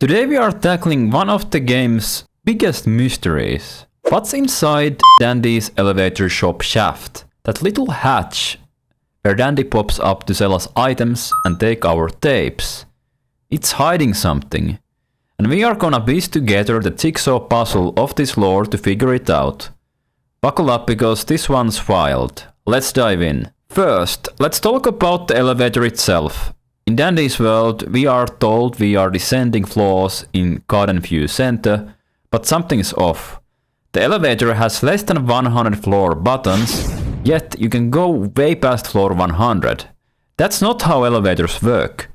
Today we are tackling one of the game's biggest mysteries. What's inside Dandy's elevator shop shaft? That little hatch where Dandy pops up to sell us items and take our tapes. It's hiding something. And we are gonna piece together the jigsaw puzzle of this lore to figure it out. Buckle up because this one's wild. Let's dive in. First, let's talk about the elevator itself. In Dandy's world, we are told we are descending floors in Garden View Center, but something's off. The elevator has less than 100 floor buttons, yet you can go way past floor 100. That's not how elevators work.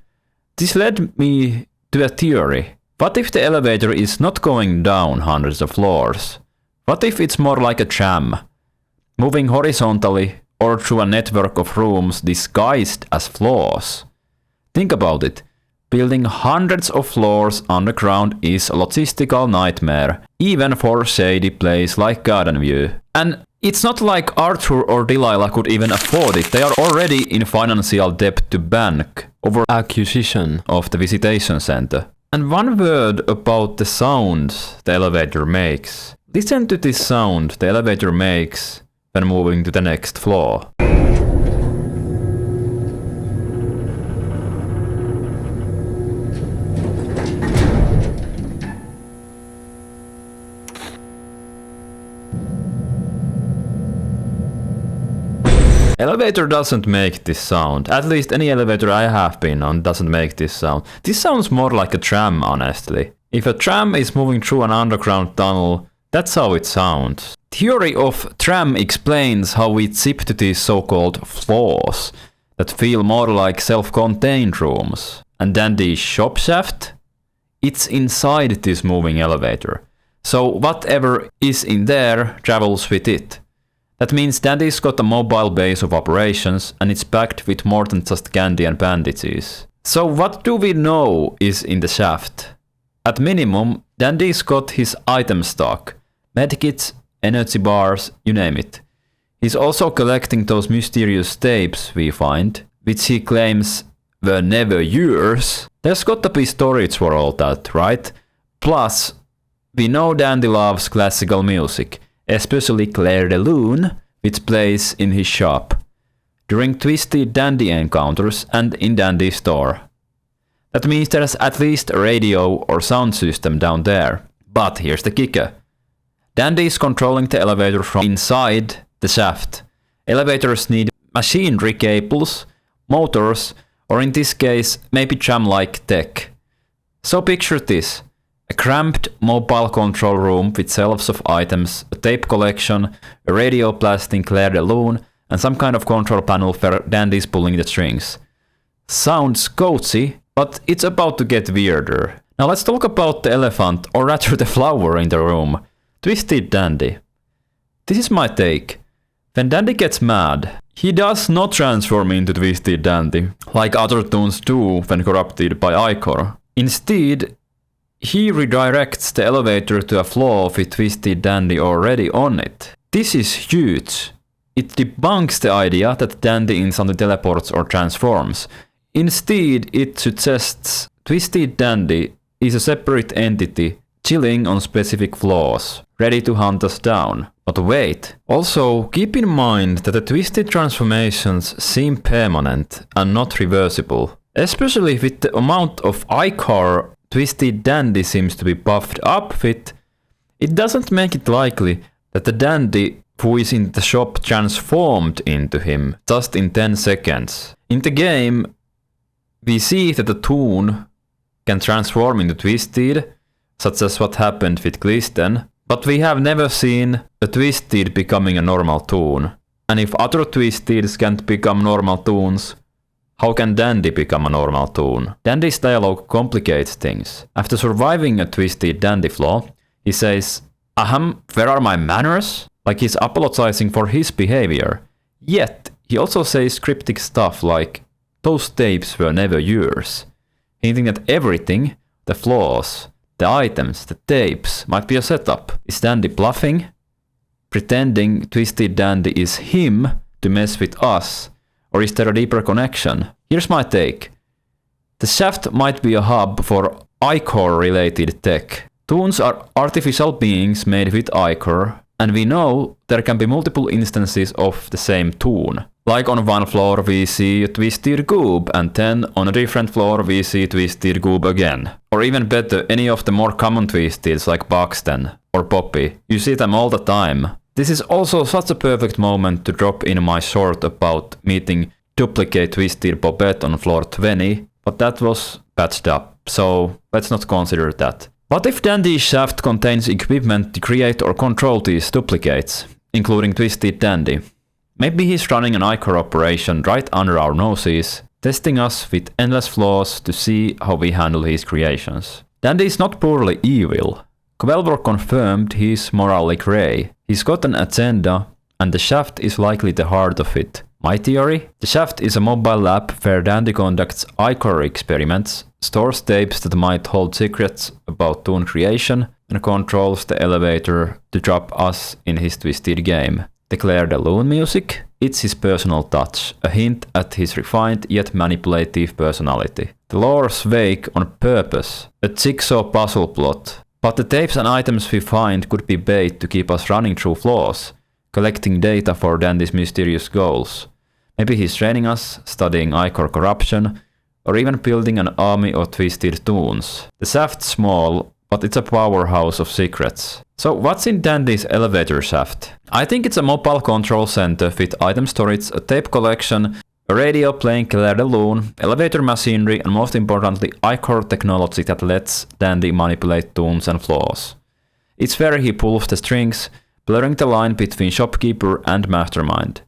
This led me to a theory. What if the elevator is not going down hundreds of floors? What if it's more like a tram, moving horizontally or through a network of rooms disguised as floors? Think about it. Building hundreds of floors underground is a logistical nightmare, even for a shady place like Garden View. And it's not like Arthur or Delilah could even afford it. They are already in financial debt to bank over acquisition of the visitation center. And one word about the sound the elevator makes. Listen to this sound the elevator makes when moving to the next floor. Elevator doesn't make this sound. At least any elevator I have been on doesn't make this sound. This sounds more like a tram, honestly. If a tram is moving through an underground tunnel, that's how it sounds. Theory of tram explains how we zip to these so-called floors that feel more like self-contained rooms. And Dandy's shop shaft? It's inside this moving elevator. So whatever is in there travels with it. That means Dandy's got a mobile base of operations and it's packed with more than just candy and bandages. So what do we know is in the shaft? At minimum, Dandy's got his item stock. Medkits, energy bars, you name it. He's also collecting those mysterious tapes we find, which he claims were never yours. There's got to be storage for all that, right? Plus, we know Dandy loves classical music. Especially Clair de Lune, which plays in his shop, during Twisted Dandy encounters and in Dandy's store. That means there's at least a radio or sound system down there. But here's the kicker. Dandy is controlling the elevator from inside the shaft. Elevators need machinery cables, motors, or in this case, maybe tram-like tech. So picture this. A cramped mobile control room with shelves of items, a tape collection, a radio blasting Clair de Lune, and some kind of control panel where Dandy's pulling the strings. Sounds cozy, but it's about to get weirder. Now let's talk about the elephant, or rather the flower in the room. Twisted Dandy. This is my take. When Dandy gets mad, he does not transform into Twisted Dandy, like other toons do when corrupted by Ichor. Instead, he redirects the elevator to a floor with Twisted Dandy already on it. This is huge. It debunks the idea that Dandy instantly teleports or transforms. Instead, it suggests Twisted Dandy is a separate entity chilling on specific floors, ready to hunt us down. But wait, also keep in mind that the twisted transformations seem permanent and not reversible, especially with the amount of Ichor Twisted Dandy seems to be buffed up with. It doesn't make it likely that the Dandy who is in the shop transformed into him just in 10 seconds. In the game, we see that the toon can transform into Twisted, such as what happened with Glisten, but we have never seen a Twisted becoming a normal toon. And if other Twisteds can't become normal toons, how can Dandy become a normal toon? Dandy's dialogue complicates things. After surviving a Twisted Dandy flaw, he says, where are my manners? Like he's apologizing for his behavior. Yet, he also says cryptic stuff like, those tapes were never yours. Hinting that everything, the flaws, the items, the tapes, might be a setup. Is Dandy bluffing? Pretending Twisted Dandy is him to mess with us? Or is there a deeper connection? Here's my take. The shaft might be a hub for Ichor related tech. Toons are artificial beings made with Ichor, and we know there can be multiple instances of the same toon. Like on one floor we see a twisted goob, and then on a different floor we see twisted goob again. Or even better, any of the more common twisteds like Buxton or Poppy. You see them all the time. This is also such a perfect moment to drop in my short about meeting duplicate twisted Bobette on floor 20, but that was patched up, so let's not consider that. What if Dandy's shaft contains equipment to create or control these duplicates, including Twisted Dandy? Maybe he's running an Ichor operation right under our noses, testing us with endless flaws to see how we handle his creations. Dandy is not purely evil. Quelvor confirmed he's morally grey. He's got an agenda, and the shaft is likely the heart of it. My theory? The shaft is a mobile lab where Dandy conducts Ichor experiments, stores tapes that might hold secrets about toon creation, and controls the elevator to drop us in his twisted game. Declare the loon music? It's his personal touch, a hint at his refined yet manipulative personality. The lore's vague on purpose, a jigsaw puzzle plot. But the tapes and items we find could be bait to keep us running through flaws, collecting data for Dandy's mysterious goals. Maybe he's training us, studying Ichor corruption, or even building an army of twisted toons. The shaft's small, but it's a powerhouse of secrets. So what's in Dandy's elevator shaft? I think it's a mobile control center with item storage, a tape collection, a radio playing Claire the Loon, elevator machinery, and most importantly Ichor technology that lets Dandy manipulate toons and flaws. It's where he pulls the strings, blurring the line between shopkeeper and mastermind.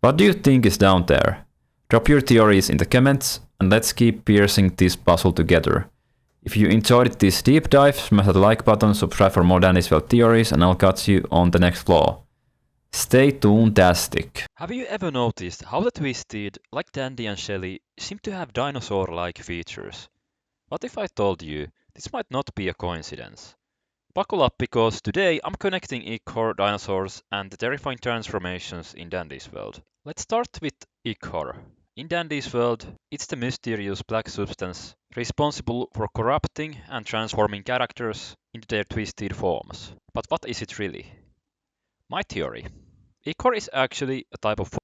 What do you think is down there? Drop your theories in the comments, and let's keep piecing this puzzle together. If you enjoyed this deep dive, smash that like button, subscribe for more Dandy's Well theories, and I'll catch you on the next flaw. Stay tuned-tastic. Have you ever noticed how the Twisted, like Dandy and Shelly, seem to have dinosaur-like features? What if I told you this might not be a coincidence? Buckle up because today I'm connecting Ichor, dinosaurs, and the terrifying transformations in Dandy's world. Let's start with Ichor. In Dandy's world, it's the mysterious black substance responsible for corrupting and transforming characters into their twisted forms. But what is it really? My theory. Ichor is actually a type of